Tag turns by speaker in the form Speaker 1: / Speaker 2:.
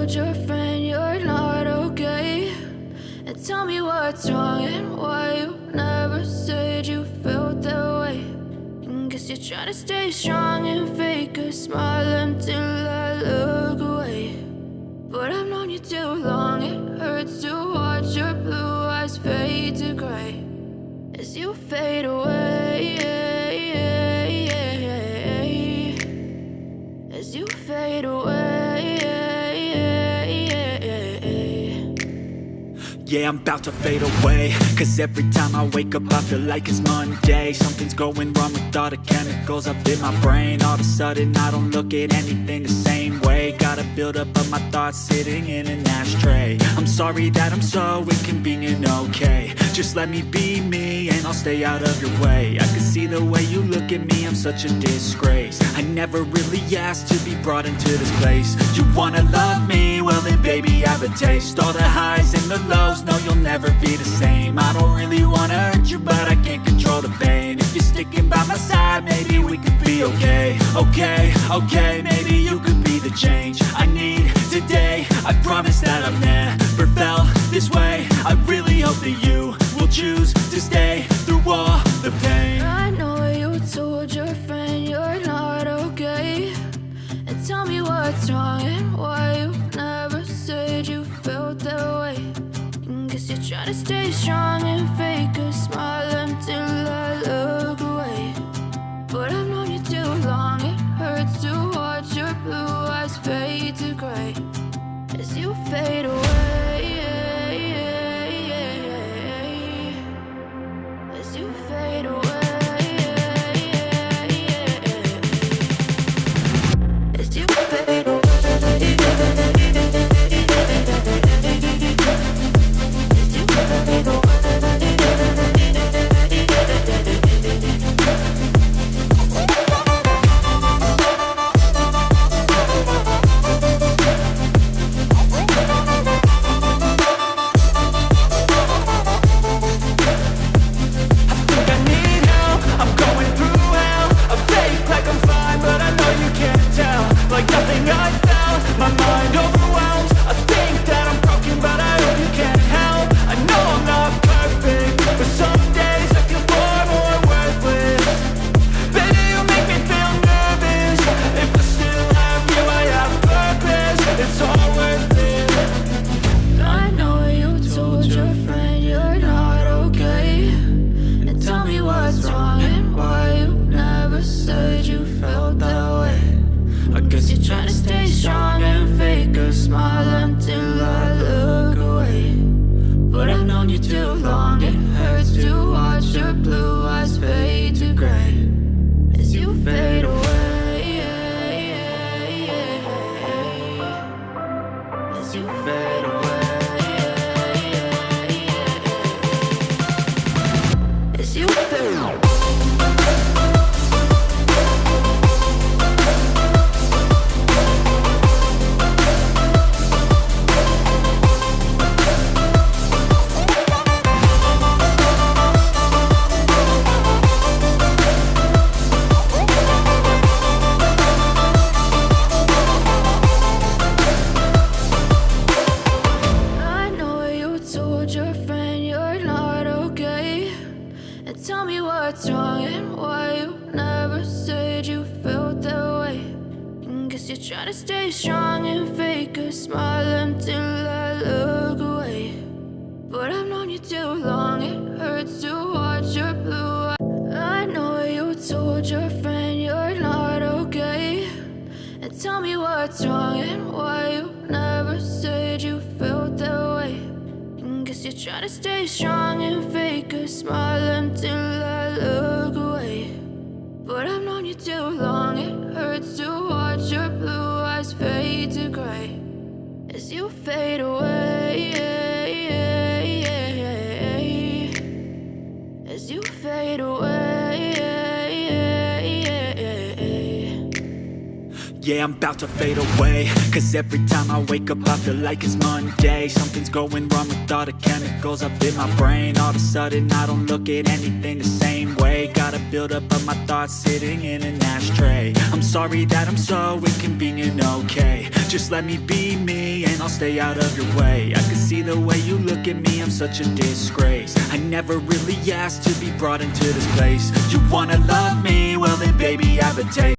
Speaker 1: told your friend you're not okay? And tell me what's wrong and why you never said you felt that way. And guess you're trying to stay strong and fake a smile until I look away. But I've known you too long, it hurts to watch your blue eyes fade to gray as you fade away, as you fade away.
Speaker 2: Yeah, I'm about to fade away, cause every time I wake up I feel like it's Monday. Something's going wrong with all the chemicals up in my brain. All of a sudden I don't look at anything the same way. Gotta build up of my thoughts sitting in an ashtray. I'm sorry that I'm so inconvenient, okay? Just let me be me and I'll stay out of your way. I can see the way you look at me, I'm such a disgrace. I never really asked to be brought into this place. You wanna love me? Well then baby have a taste. All the highs and the lows, no you'll never be the same. I don't really wanna hurt you but I can't control the pain. If you're sticking by my side maybe we could be okay. Okay, maybe you could be the change I need today. I promise that I've never felt this way. I really hope that you will choose to stay through all the pain.
Speaker 1: I know you told your friend you're not okay. And tell me what's wrong and why you never said you felt that way. And guess you're trying to stay strong and fake a smile until I look away. But I've known you too long, it hurts to watch your blue eyes fade to gray as you fade away, as you fade away, as you fade away. Try to stay strong and fake a smile until I look away. But I've known you too long, it hurts to watch your blue eyes fade to gray as you fade away, as you fade away.
Speaker 2: Yeah, I'm about to fade away, cause every time I wake up I feel like it's Monday. Something's going wrong with all the chemicals up in my brain. All of a sudden I don't look at anything the same way. Gotta build up of my thoughts sitting in an ashtray. I'm sorry that I'm so inconvenient, okay? Just let me be me and I'll stay out of your way. I can see the way you look at me, I'm such a disgrace. I never really asked to be brought into this place. You wanna love me? Well then baby, have a taste.